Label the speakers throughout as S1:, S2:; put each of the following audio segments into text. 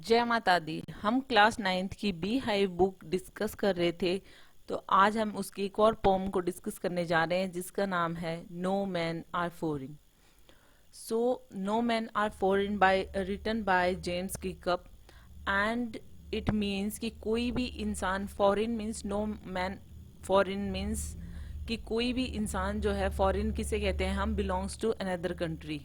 S1: जय माता दी। हम क्लास 9th की बी हाइव बुक डिस्कस कर रहे थे। तो आज हम उसकी एक और पोम को डिस्कस करने जा रहे हैं जिसका नाम है no man are foreign. So no man are foreign by written by James Kirkup. And it means कि कोई भी इंसान, foreign means no man, foreign means कि कोई भी इंसान जो है, फॉरेन किसे कहते हैं हम, बिलोंग्स टू अनदर कंट्री।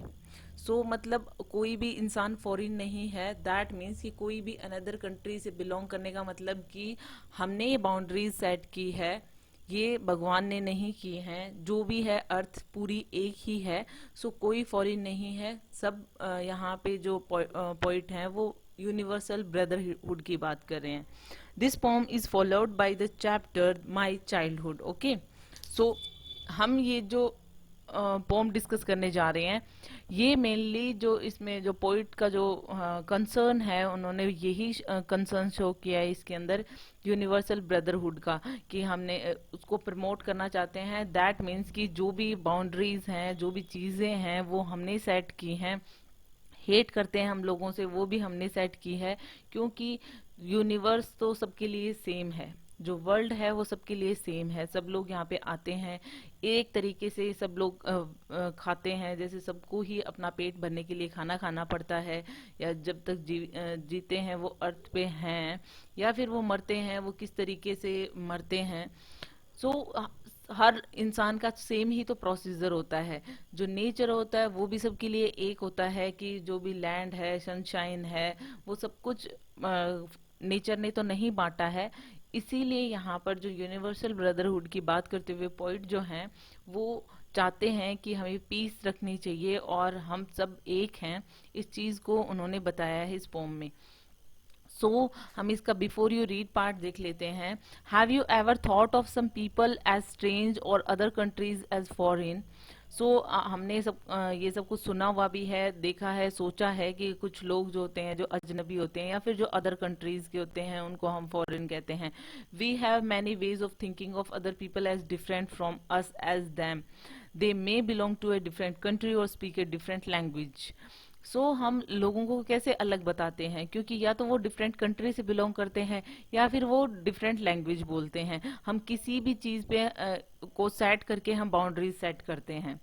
S1: सो मतलब कोई भी इंसान फॉरेन नहीं है, दैट मीन्स कि कोई भी अनदर कंट्री से बिलोंग करने का मतलब कि हमने ये बाउंड्रीज सेट की है, ये भगवान ने नहीं की हैं। जो भी है अर्थ पूरी एक ही है। सो कोई फॉरेन नहीं है। सब यहाँ पे जो पॉइंट हैं वो यूनिवर्सल ब्रदरहुड की बात कर रहे हैं। This poem is followed by the chapter my childhood. Okay, so हम ये जो पोम डिस्कस करने जा रहे हैं, ये मेनली जो इसमें जो पोइट का जो कंसर्न है, उन्होंने यही कंसर्न शो किया है इसके अंदर, यूनिवर्सल ब्रदरहुड का, कि हमने उसको प्रमोट करना चाहते हैं। दैट मीन्स कि जो भी बाउंड्रीज हैं, जो भी चीजें हैं वो हमने सेट की हैं। हेट करते हैं हम लोगों से, वो भी हमने सेट की है, क्योंकि यूनिवर्स तो सबके लिए सेम है। जो वर्ल्ड है वो सबके लिए सेम है। सब लोग यहाँ पे आते हैं, एक तरीके से सब लोग खाते हैं। जैसे सबको ही अपना पेट भरने के लिए खाना खाना पड़ता है, या जब तक जीते हैं वो अर्थ पे हैं, या फिर वो मरते हैं, वो किस तरीके से मरते हैं। सो हर इंसान का सेम ही तो प्रोसीजर होता है। जो नेचर होता है वो भी सबके लिए एक होता है, कि जो भी लैंड है, सनशाइन है, वो सब कुछ नेचर ने तो नहीं बांटा है। इसीलिए यहाँ पर जो यूनिवर्सल ब्रदरहुड की बात करते हुए पॉइंट जो हैं, वो चाहते हैं कि हमें पीस रखनी चाहिए और हम सब एक हैं। इस चीज को उन्होंने बताया है इस पोम में। हम इसका बिफोर यू रीड पार्ट देख लेते हैं। Have you ever thought of some people as strange और अदर कंट्रीज एज फॉरेन? हमने ये सब कुछ सुना हुआ भी है, देखा है, सोचा है कि कुछ लोग जो होते हैं, जो अजनबी होते हैं या फिर जो अदर कंट्रीज के होते हैं, उनको हम फॉरेन कहते हैं। We have many ways of thinking of other people as different from us as them. They may belong to a different country और स्पीक ए डिफरेंट लैंग्वेज। हम लोगों को कैसे अलग बताते हैं, क्योंकि या तो वो डिफरेंट कंट्री से बिलोंग करते हैं, या फिर वो डिफरेंट लैंग्वेज बोलते हैं। हम किसी भी चीज पे को सेट करके हम बाउंड्रीज सेट करते हैं,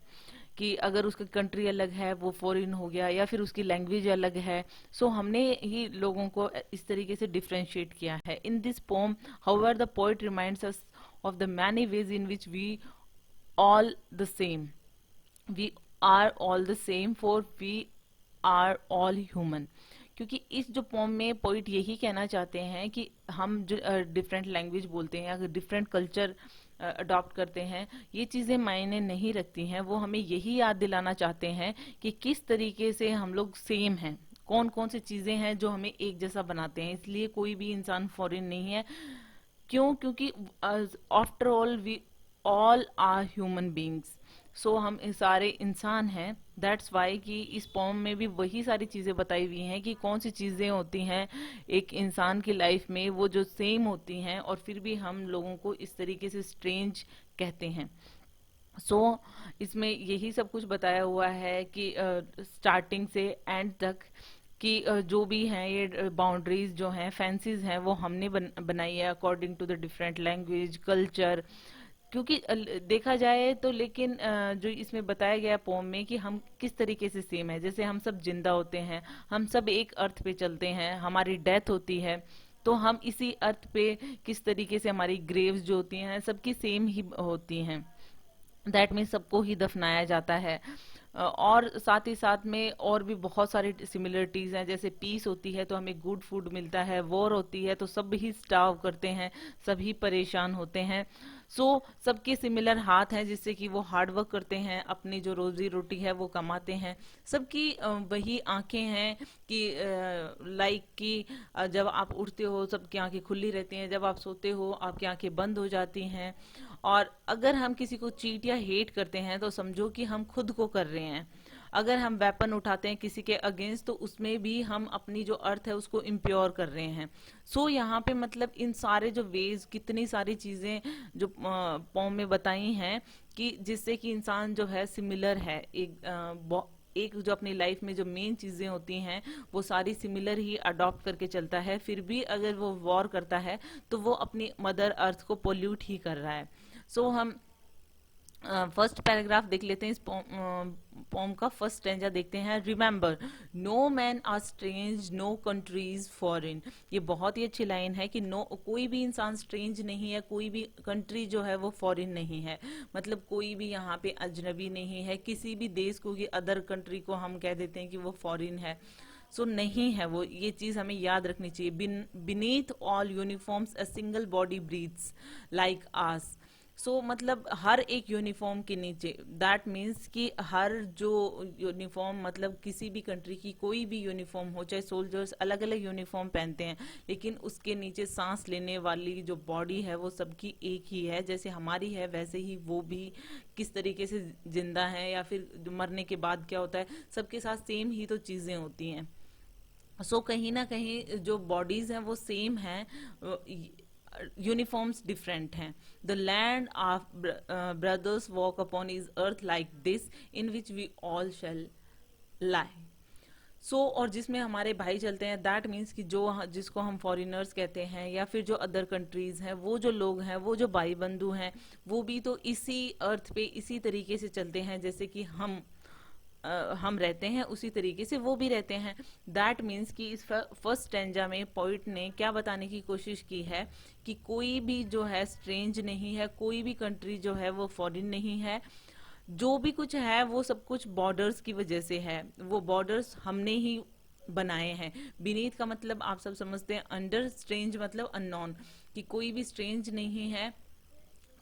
S1: कि अगर उसकी कंट्री अलग है वो फॉरेन हो गया, या फिर उसकी लैंग्वेज अलग है। हमने ही लोगों को इस तरीके से डिफ्रेंशिएट किया है। In this poem, however, the poet reminds us of the many ways in which we all the same, we are all the same, for we are all human. क्योंकि इस जो पोम में पोइट यही कहना चाहते हैं कि हम जो डिफरेंट लैंग्वेज बोलते हैं, अगर डिफरेंट कल्चर अडॉप्ट करते हैं, ये चीजें मायने नहीं रखती हैं। वो हमें यही याद दिलाना चाहते हैं कि किस तरीके से हम लोग सेम हैं, कौन कौन सी चीजें हैं जो हमें एक जैसा बनाते हैं। इसलिए कोई भी इंसान फॉरेन नहीं है। क्यों? क्योंकि after all we all are human beings. हम सारे इंसान हैं। दैट्स वाई कि इस पोम में भी वही सारी चीजें बताई हुई हैं कि कौन सी चीजें होती हैं एक इंसान की लाइफ में, वो जो सेम होती हैं, और फिर भी हम लोगों को इस तरीके से स्ट्रेंज कहते हैं। इसमें यही सब कुछ बताया हुआ है कि स्टार्टिंग से एंड तक, कि जो भी हैं ये बाउंड्रीज जो हैं, फेंसेस हैं, वो हमने बनाई है according to the different language, culture. क्योंकि देखा जाए तो, लेकिन जो इसमें बताया गया पोम में, कि हम किस तरीके से सेम है। जैसे हम सब जिंदा होते हैं, हम सब एक अर्थ पे चलते हैं, हमारी डेथ होती है, तो हम इसी अर्थ पे किस तरीके से, हमारी ग्रेव्स जो होती हैं सबकी सेम ही होती हैं। दैट मीन्स सबको ही दफनाया जाता है। और साथ ही साथ में और भी बहुत सारी सिमिलरिटीज हैं। जैसे पीस होती है तो हमें गुड फूड मिलता है, वॉर होती है तो सब ही स्टाव करते हैं, सभी परेशान होते हैं। सबके सिमिलर हाथ हैं, जिससे कि वो हार्ड वर्क करते हैं, अपनी जो रोजी रोटी है वो कमाते हैं। सबकी वही आंखें हैं, कि लाइक कि जब आप उठते हो सबकी आंखें खुली रहती हैं, जब आप सोते हो आपकी आंखें बंद हो जाती हैं। और अगर हम किसी को चीट या हेट करते हैं तो समझो कि हम खुद को कर रहे हैं। अगर हम वेपन उठाते हैं किसी के अगेंस्ट, तो उसमें भी हम अपनी जो अर्थ है उसको इम्प्योर कर रहे हैं। यहाँ पे मतलब इन सारे जो वेज, कितनी सारी चीजें जो पोम में बताई हैं, कि जिससे कि इंसान जो है सिमिलर है, एक जो अपनी लाइफ में जो मेन चीजें होती हैं वो सारी सिमिलर ही अडॉप्ट करके चलता है, फिर भी अगर वो वॉर करता है तो वो अपनी मदर अर्थ को पोल्यूट ही कर रहा है। सो हम फर्स्ट पैराग्राफ देख लेते हैं, इस पोम का फर्स्ट स्टैंजा देखते हैं। Remember no man are strange, no countries foreign. ये बहुत ही अच्छी लाइन है कि नो, कोई भी इंसान स्ट्रेंज नहीं है, कोई भी कंट्री जो है वो फॉरेन नहीं है, मतलब कोई भी यहाँ पे अजनबी नहीं है। किसी भी देश को, अदर कंट्री को हम कह देते हैं कि वो फॉरेन है, सो नहीं है वो। ये चीज हमें याद रखनी चाहिए। Beneath all uniforms a single body breathes like ours. So मतलब हर एक यूनिफॉर्म के नीचे, दैट मीन्स कि हर जो यूनिफॉर्म, मतलब किसी भी कंट्री की कोई भी यूनिफॉर्म हो, चाहे सोल्जर्स अलग अलग यूनिफॉर्म पहनते हैं, लेकिन उसके नीचे सांस लेने वाली जो बॉडी है वो सबकी एक ही है। जैसे हमारी है वैसे ही वो भी किस तरीके से जिंदा है, या फिर मरने के बाद क्या होता है, सबके साथ सेम ही तो चीजें होती हैं। सो कहीं ना कहीं जो बॉडीज हैं वो सेम हैं, यूनिफॉर्म्स डिफरेंट हैं। The land of brothers walk upon is earth like this in which we all shall lie. So और जिसमें हमारे भाई चलते हैं, दैट मीन्स कि जो जिसको हम फॉरेनर्स कहते हैं या फिर जो अदर कंट्रीज हैं, वो जो लोग हैं, वो जो भाई बंधु हैं, वो भी तो इसी अर्थ पे इसी तरीके से चलते हैं जैसे कि हम रहते हैं, उसी तरीके से वो भी रहते हैं। दैट मीन्स कि इस फर्स्ट स्टैंजा में पोइट ने क्या बताने की कोशिश की है कि कोई भी जो है स्ट्रेंज नहीं है, कोई भी कंट्री जो है वो फॉरेन नहीं है। जो भी कुछ है वो सब कुछ बॉर्डर्स की वजह से है, वो बॉर्डर्स हमने ही बनाए हैं। बीनीथ का मतलब आप सब समझते हैं, अंडर, स्ट्रेंज मतलब अननोन, कि कोई भी स्ट्रेंज नहीं है,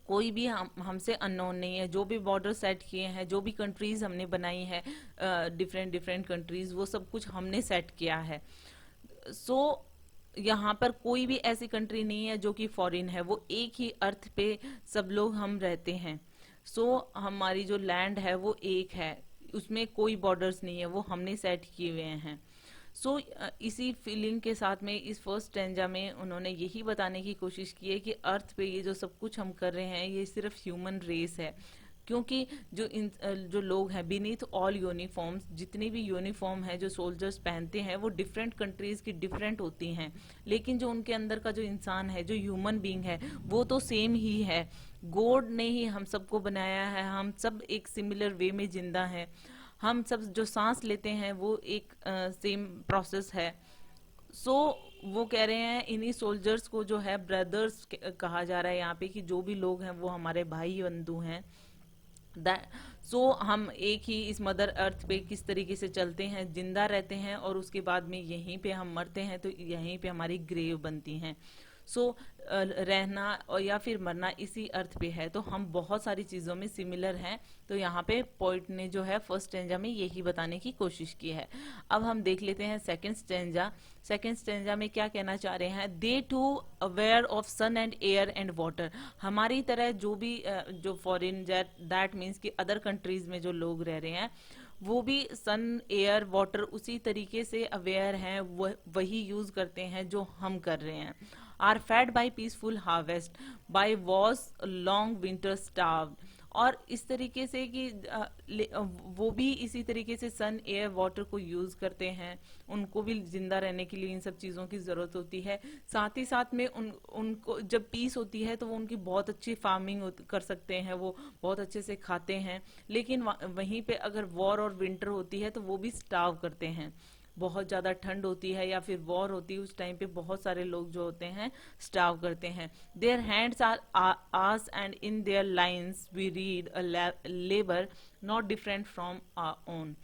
S1: कोई भी हमसे अननोन नहीं है। जो भी बॉर्डर सेट किए हैं, जो भी कंट्रीज हमने बनाई है, डिफरेंट डिफरेंट कंट्रीज, वो सब कुछ हमने सेट किया है। सो यहाँ पर कोई भी ऐसी कंट्री नहीं है जो कि फॉरेन है, वो एक ही अर्थ पे सब लोग हम रहते हैं। सो हमारी जो लैंड है वो एक है, उसमें कोई बॉर्डर्स नहीं है, वो हमने सेट किए हुए हैं। सो इसी फीलिंग के साथ में इस फर्स्ट स्टैंजा में उन्होंने यही बताने की कोशिश की है कि अर्थ पे ये जो सब कुछ हम कर रहे हैं ये सिर्फ ह्यूमन रेस है। क्योंकि जो लोग हैं, बीनीथ ऑल यूनिफॉर्म्स, जितनी भी यूनिफॉर्म है जो सोल्जर्स पहनते हैं वो डिफरेंट कंट्रीज की डिफरेंट होती हैं, लेकिन जो उनके अंदर का जो इंसान है, जो ह्यूमन बीइंग है, वो तो सेम ही है। गॉड ने ही हम सबको बनाया है, हम सब एक सिमिलर वे में जिंदा हैं, हम सब जो सांस लेते हैं वो एक सेम प्रोसेस है। सो वो कह रहे हैं इन्हीं सोल्जर्स को जो है ब्रदर्स कहा जा रहा है यहाँ पे, कि जो भी लोग हैं वो हमारे भाई बंधु हैं। सो हम एक ही इस मदर अर्थ पे किस तरीके से चलते हैं, जिंदा रहते हैं, और उसके बाद में यहीं पे हम मरते हैं, तो यहीं पे हमारी ग्रेव बनती हैं। सो रहना और या फिर मरना इसी अर्थ पे है, तो हम बहुत सारी चीजों में सिमिलर हैं। तो यहाँ पे पोइट ने जो है फर्स्ट स्टैंजा में यही बताने की कोशिश की है। अब हम देख लेते हैं सेकंड स्टैंजा। सेकंड स्टैंजा में क्या कहना चाह रहे हैं, they too aware of sun and air and water. हमारी तरह जो भी जो फॉरेन, दैट मीन्स कि अदर कंट्रीज में जो लोग रह रहे हैं, वो भी सन, एयर, वाटर उसी तरीके से अवेयर हैं, वही यूज करते हैं जो हम कर रहे हैं। Are fed by peaceful harvest by war's long winter starved. और इस तरीके से कि वो भी इसी तरीके से सन, एयर, वाटर को यूज करते हैं, उनको भी जिंदा रहने के लिए इन सब चीजों की जरूरत होती है। साथ ही साथ में उनको जब पीस होती है तो वो उनकी बहुत अच्छी फार्मिंग कर सकते हैं, वो बहुत अच्छे से खाते हैं। लेकिन वहीं पे अगर वॉर और विंटर होती है तो वो भी स्टार्व करते हैं, बहुत ज्यादा ठंड होती है या फिर वॉर होती है, उस टाइम पे बहुत सारे लोग जो होते हैं स्टार्व करते हैं। Their hands are ours and in their lines we read a labour not different from our own.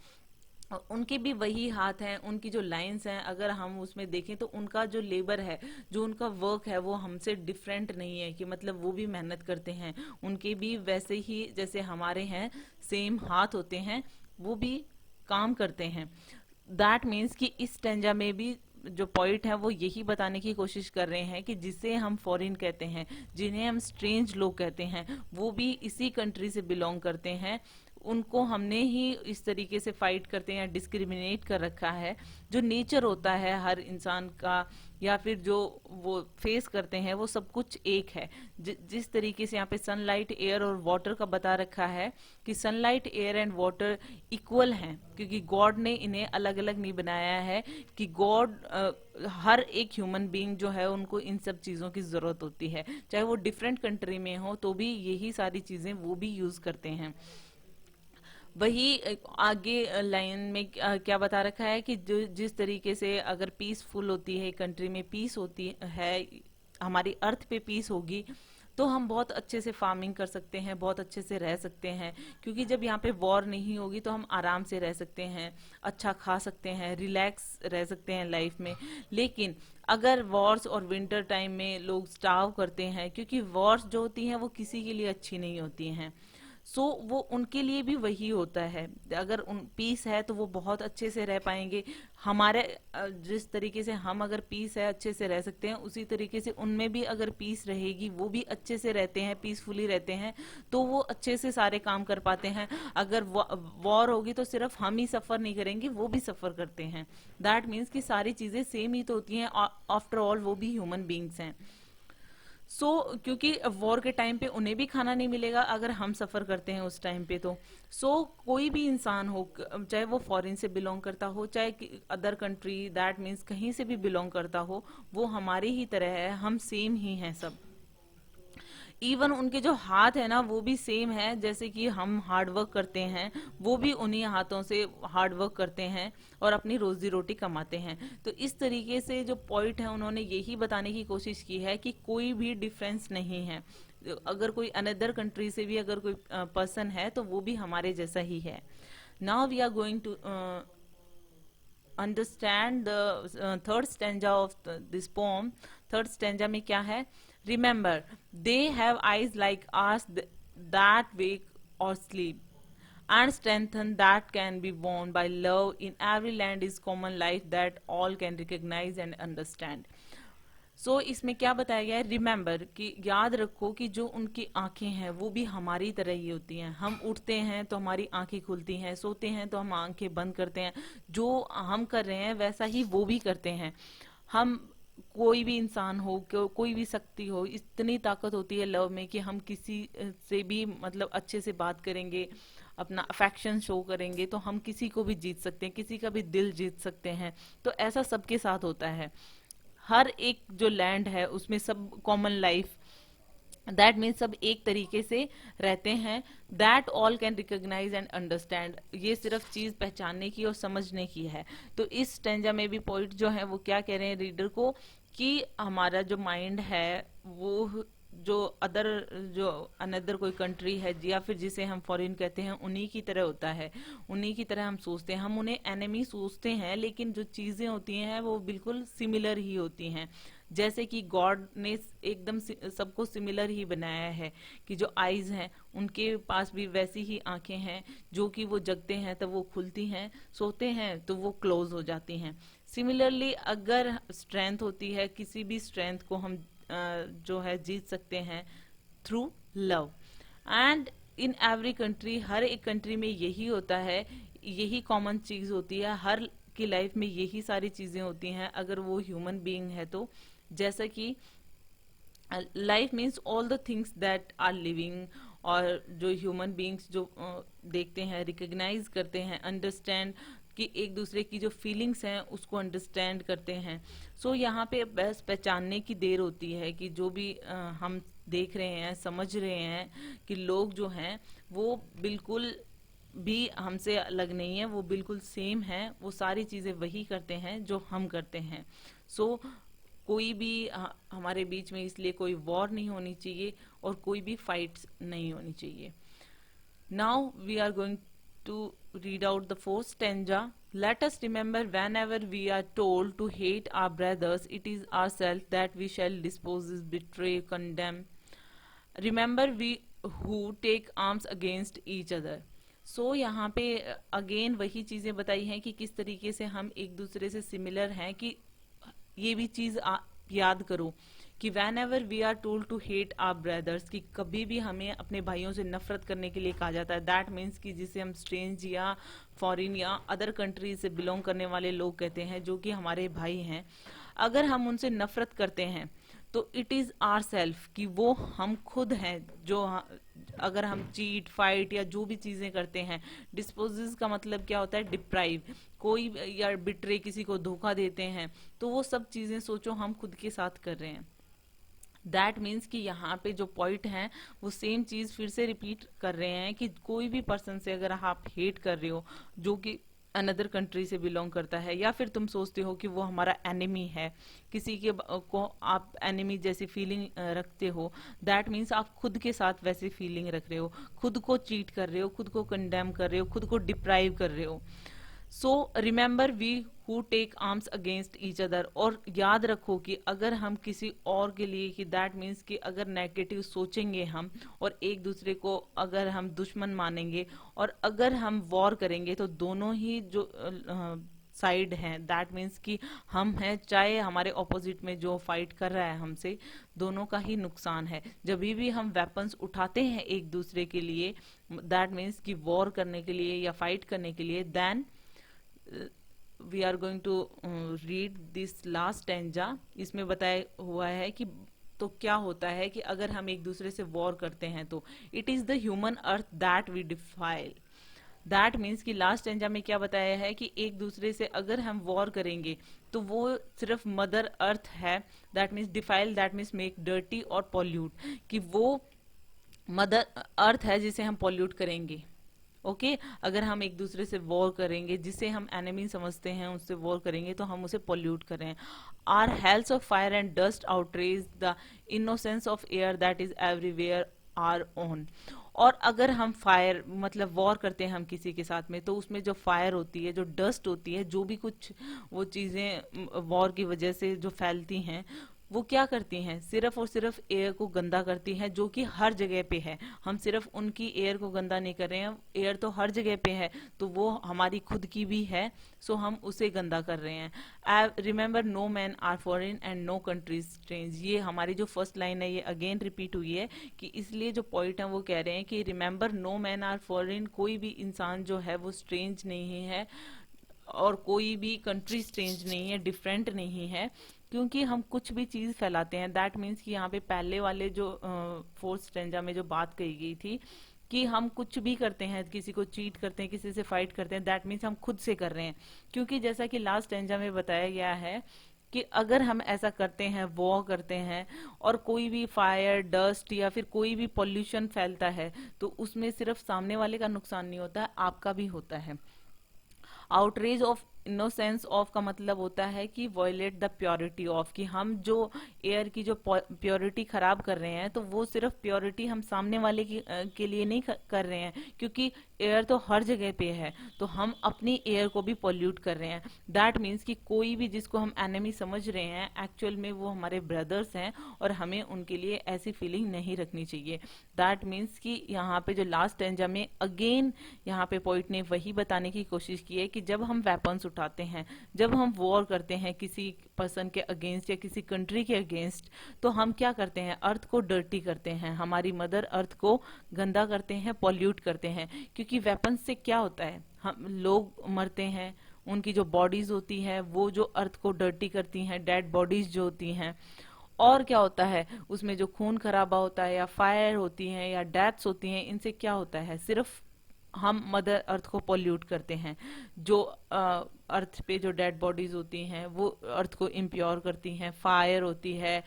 S1: उनके भी वही हाथ हैं, उनकी जो लाइंस हैं अगर हम उसमें देखें तो उनका जो लेबर है, जो उनका वर्क है, वो हमसे डिफरेंट नहीं है, कि मतलब वो भी मेहनत करते हैं, उनके भी वैसे ही जैसे हमारे हैं सेम हाथ होते हैं, वो भी काम करते हैं। दैट मीन्स कि इस स्टैंजा में भी जो पॉइंट है वो यही बताने की कोशिश कर रहे हैं कि जिसे हम फॉरेन कहते हैं, जिन्हें हम स्ट्रेंज लोग कहते हैं, वो भी इसी कंट्री से बिलोंग करते हैं, उनको हमने ही इस तरीके से फाइट करते हैं या डिस्क्रिमिनेट कर रखा है। जो नेचर होता है हर इंसान का या फिर जो वो फेस करते हैं वो सब कुछ एक है। जिस तरीके से यहाँ पे सनलाइट, एयर और वाटर का बता रखा है कि sunlight, air and water equal हैं, क्योंकि गॉड ने इन्हें अलग अलग नहीं बनाया है कि गॉड हर एक ह्यूमन बीइंग जो है उनको इन सब चीजों की जरूरत होती है, चाहे वो डिफरेंट कंट्री में हो तो भी यही सारी चीजें वो भी यूज करते हैं। वही आगे लाइन में क्या बता रखा है कि जो जिस तरीके से अगर पीसफुल होती है कंट्री में, पीस होती है, हमारी अर्थ पे पीस होगी तो हम बहुत अच्छे से फार्मिंग कर सकते हैं, बहुत अच्छे से रह सकते हैं। क्योंकि जब यहाँ पे वॉर नहीं होगी तो हम आराम से रह सकते हैं, अच्छा खा सकते हैं, रिलैक्स रह सकते हैं लाइफ में। लेकिन अगर वॉर्स और विंटर टाइम में लोग स्टार्व करते हैं, क्योंकि वॉर्स जो होती हैं वो किसी के लिए अच्छी नहीं होती हैं, सो वो उनके लिए भी वही होता है। अगर उन पीस है तो वो बहुत अच्छे से रह पाएंगे। हमारे जिस तरीके से हम अगर पीस है अच्छे से रह सकते हैं, उसी तरीके से उनमें भी अगर पीस रहेगी, वो भी अच्छे से रहते हैं, पीसफुली रहते हैं, तो वो अच्छे से सारे काम कर पाते हैं। अगर वॉर होगी तो सिर्फ हम ही सफर नहीं करेंगे, वो भी सफर करते हैं। दैट मीन्स कि सारी चीजें सेम ही तो होती हैं, आफ्टर ऑल वो भी ह्यूमन बींग्स हैं। क्योंकि वॉर के टाइम पे उन्हें भी खाना नहीं मिलेगा अगर हम सफर करते हैं उस टाइम पे, तो कोई भी इंसान हो, चाहे वो फॉरेन से बिलोंग करता हो, चाहे अदर कंट्री, दैट मीन्स कहीं से भी बिलोंग करता हो, वो हमारे ही तरह है, हम सेम ही हैं सब। इवन उनके जो हाथ है ना वो भी सेम है, जैसे कि हम हार्ड वर्क करते हैं, वो भी उन्हीं हाथों से हार्ड वर्क करते हैं और अपनी रोजी रोटी कमाते हैं। तो इस तरीके से जो पॉइंट है उन्होंने यही बताने की कोशिश की है कि कोई भी डिफरेंस नहीं है। अगर कोई अनदर कंट्री से भी अगर कोई पर्सन है तो वो भी हमारे जैसा ही है। Now we are going to understand the third stanza of this poem. Third stanza में क्या है? Remember they have eyes like ours that wake or sleep and strengthen that can be won by love in every land is common life that all can recognize and understand. इसमें क्या बताया गया है? Remember कि याद रखो कि जो उनकी आंखें हैं वो भी हमारी तरह ही होती हैं। हम उठते हैं तो हमारी आंखें खुलती हैं, सोते हैं तो हम आंखें बंद करते हैं, जो हम कर रहे हैं वैसा ही वो भी करते हैं। हम कोई भी इंसान हो, कोई भी शक्ति हो, इतनी ताकत होती है लव में कि हम किसी से भी मतलब अच्छे से बात करेंगे, अपना अफेक्शन शो करेंगे तो हम किसी को भी जीत सकते हैं, किसी का भी दिल जीत सकते हैं। तो ऐसा सबके साथ होता है। हर एक जो लैंड है उसमें सब कॉमन लाइफ, दैट मीन्स सब एक तरीके से रहते हैं। That all can recognise and understand, ये सिर्फ चीज पहचानने की और समझने की है। तो इस स्टेंजा में भी पॉइंट जो है वो क्या कह रहे हैं रीडर को कि हमारा जो माइंड है वो जो अदर जो अनदर कोई कंट्री है या फिर जिसे हम फॉरेन कहते हैं उन्हीं की तरह होता है, उन्हीं की तरह हम सोचते हैं। हम उन्हें एनिमी सोचते हैं लेकिन जो चीजें होती हैं वो बिल्कुल सिमिलर ही होती हैं। जैसे कि गॉड ने एकदम सबको सिमिलर ही बनाया है कि जो आईज हैं उनके पास भी वैसी ही आंखें हैं, जो कि वो जगते हैं तो वो खुलती हैं, सोते हैं तो वो क्लोज हो जाती हैं। सिमिलरली अगर स्ट्रेंथ होती है, किसी भी स्ट्रेंथ को हम जो है जीत सकते हैं through love. And in every country, हर एक कंट्री में यही होता है, यही कॉमन चीज होती है, हर की लाइफ में यही सारी चीजें होती हैं अगर वो ह्यूमन बीइंग है तो। जैसा कि life means all the things that are living, और जो ह्यूमन बीइंग्स जो देखते हैं, रिकग्नाइज करते हैं, अंडरस्टैंड कि एक दूसरे की जो फीलिंग्स हैं उसको अंडरस्टैंड करते हैं। यहाँ पे बस पहचानने की देर होती है कि जो भी हम देख रहे हैं, समझ रहे हैं कि लोग जो हैं वो बिल्कुल भी हमसे अलग नहीं है, वो बिल्कुल सेम है, वो सारी चीजें वही करते हैं जो हम करते हैं। कोई भी हमारे बीच में इसलिए कोई वॉर नहीं होनी चाहिए और कोई भी फाइट्स नहीं होनी चाहिए। Now we are going to read out the fourth stanza. Let us remember whenever we are told to hate our brothers, it is ourselves that we shall dispose, betray, condemn. Remember we who take arms against each other. यहाँ पे again वही चीजें बताई हैं कि किस तरीके से हम एक दूसरे से सिमिलर हैं, कि ये भी चीज याद करो कि whenever we are told to hate our brothers, कि कभी भी हमें अपने भाइयों से नफरत करने के लिए कहा जाता है, दैट मीन्स कि जिसे हम स्ट्रेंज या फॉरेन या अदर कंट्री से बिलोंग करने वाले लोग कहते हैं, जो कि हमारे भाई हैं, अगर हम उनसे नफरत करते हैं तो इट इज आर सेल्फ, कि वो हम खुद हैं जो अगर हम चीट फाइट या जो भी चीजें करते हैं, डिस्पोजेस का मतलब क्या होता है, डिप्राइव, कोई या बिट्रे, किसी को धोखा देते हैं, तो वो सब चीजें सोचो हम खुद के साथ कर रहे हैं। दैट मीन्स कि यहाँ पे जो पॉइंट है वो सेम चीज फिर से रिपीट कर रहे हैं कि कोई भी पर्सन से अगर आप हेट कर रहे हो जो कि अनदर कंट्री से बिलोंग करता है, या फिर तुम सोचते हो कि वो हमारा एनिमी है, किसी के को आप एनिमी जैसी फीलिंग रखते हो, दैट मीन्स आप खुद के साथ वैसी फीलिंग रख रहे हो, खुद को चीट कर रहे हो, खुद को कंडेम कर रहे हो, खुद को डिप्राइव कर रहे हो। So remember we who take arms against each other, और याद रखो कि अगर हम किसी और के लिए, कि दैट मीन्स कि अगर नेगेटिव सोचेंगे हम और एक दूसरे को अगर हम दुश्मन मानेंगे और अगर हम वॉर करेंगे, तो दोनों ही जो साइड हैं, दैट मीन्स कि हम हैं, चाहे हमारे ऑपोजिट में जो फाइट कर रहा है हमसे, दोनों का ही नुकसान है। जब भी हम वेपन्स उठाते हैं एक दूसरे के लिए, दैट मीन्स कि वॉर करने के लिए या फाइट करने के लिए, then we are going to read this last stanza. इसमें बताया हुआ है कि तो क्या होता है कि अगर हम एक दूसरे से वॉर करते हैं तो it is the human earth that we defile, that means कि लास्ट स्टैंजा में क्या बताया है कि एक दूसरे से अगर हम वॉर करेंगे तो वो सिर्फ मदर अर्थ है, that means defile, that means make dirty और पॉल्यूट, कि वो मदर अर्थ है जिसे हम पॉल्यूट करेंगे। ओके अगर हम एक दूसरे से वॉर करेंगे, जिसे हम एनिमी समझते हैं, उससे वॉर करेंगे तो हम उसे पॉल्यूट कर रहे हैं। Or hells of fire and dust outrage the innocence of air that is everywhere our own. और अगर हम फायर मतलब वॉर करते हैं हम किसी के साथ में, तो उसमें जो फायर होती है, जो डस्ट होती है, जो भी कुछ वो चीजें वॉर की वजह से जो फैलती हैं, वो क्या करती हैं, सिर्फ और सिर्फ एयर को गंदा करती हैं, जो कि हर जगह पे है। हम सिर्फ उनकी एयर को गंदा नहीं कर रहे हैं, एयर तो हर जगह पे है, तो वो हमारी खुद की भी है, सो हम उसे गंदा कर रहे हैं। Remember no man are foreign and no countries strange, ये हमारी जो फर्स्ट लाइन है ये अगेन रिपीट हुई है, कि इसलिए जो पॉइंट है वो कह रहे हैं कि remember no man are foreign, कोई भी इंसान जो है वो स्ट्रेंज नहीं है और कोई भी कंट्री स्ट्रेंज नहीं है, डिफरेंट नहीं है, क्योंकि हम कुछ भी चीज फैलाते हैं। दैट मीन्स कि यहाँ पे पहले वाले जो फोर्थ स्टेंजा में जो बात कही गई थी कि हम कुछ भी करते हैं, किसी को चीट करते हैं, किसी से फाइट करते हैं, दैट मीन्स हम खुद से कर रहे हैं, क्योंकि जैसा कि लास्ट स्टेंजा में बताया गया है कि अगर हम ऐसा करते हैं, वॉर करते हैं और कोई भी फायर डस्ट या फिर कोई भी पॉल्यूशन फैलता है, तो उसमें सिर्फ सामने वाले का नुकसान नहीं होता है, आपका भी होता है। आउटरेज ऑफ इनोसेंस ऑफ का मतलब होता है कि वॉयलेट द प्योरिटी ऑफ, कि हम जो एयर की जो प्योरिटी खराब कर रहे हैं, तो वो सिर्फ प्योरिटी हम सामने वाले के लिए नहीं कर रहे हैं, क्योंकि एयर तो हर जगह पे है, तो हम अपनी एयर को भी पॉल्यूट कर रहे हैं। दैट मीन्स कि कोई भी जिसको हम एनिमी समझ रहे हैं, एक्चुअल में वो हमारे ब्रदर्स हैं और हमें उनके लिए ऐसी फीलिंग नहीं रखनी चाहिए। दैट मीन्स कि यहाँ पे जो लास्ट स्टैंजा में अगेन यहाँ पे पॉइंट ने वही बताने की कोशिश की है कि जब हम वेपन्स उठाते हैं, जब हम वॉर करते हैं किसी पर्सन के अगेंस्ट या किसी कंट्री के अगेंस्ट, तो हम क्या करते हैं, अर्थ को डर्टी करते हैं, हमारी मदर अर्थ को गंदा करते हैं, पॉल्यूट करते हैं। क्योंकि वेपन से क्या होता है, हम लोग मरते हैं, उनकी जो बॉडीज होती है वो जो अर्थ को डर्टी करती हैं, डेड बॉडीज जो होती हैं, और क्या होता है उसमें जो खून खराबा होता है या फायर होती है या डेथ्स होती हैं, इनसे क्या होता है, सिर्फ हम मदर अर्थ को पॉल्यूट करते हैं। जो अर्थ पे जो डेड बॉडीज होती हैं वो अर्थ को इम्प्योर करती हैं, फायर होती है,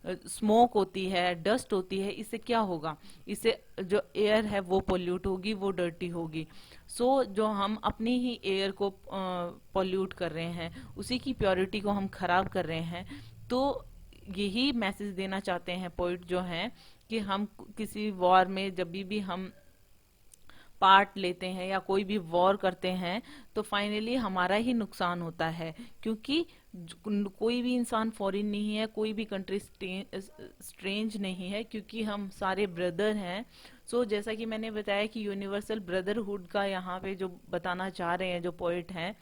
S1: स्मोक होती है, डस्ट होती है, इससे क्या होगा, इससे जो एयर है वो पोल्यूट होगी, वो डर्टी होगी। सो जो हम अपनी ही एयर को पोल्यूट कर रहे हैं, उसी की प्योरिटी को हम खराब कर रहे हैं। तो यही मैसेज देना चाहते हैं पोइट जो हैं, कि हम किसी वॉर में जब भी हम पार्ट लेते हैं या कोई भी वॉर करते हैं, तो फाइनली हमारा ही नुकसान होता है, क्योंकि कोई भी इंसान फॉरेन नहीं है, कोई भी कंट्री स्ट्रेंज नहीं है, क्योंकि हम सारे ब्रदर हैं। सो जैसा कि मैंने बताया कि यूनिवर्सल ब्रदरहुड का यहाँ पे जो बताना चाह रहे हैं जो पोइट हैं,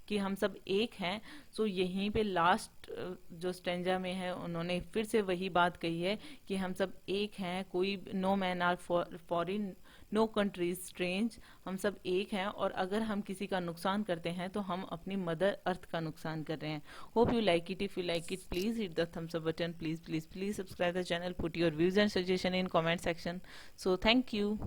S1: कि हम सब एक हैं। सो यहीं पे लास्ट जो स्टेंजा में है उन्होंने फिर से वही बात कही है कि हम सब एक हैं, कोई no man are foreign, no country strange, हम सब एक हैं और अगर हम किसी का नुकसान करते हैं तो हम अपनी मदर अर्थ का नुकसान कर रहे हैं। Hope you like it. If you like it please hit the thumbs up button, please please please subscribe the channel, put your views and suggestion in comment section. So thank you.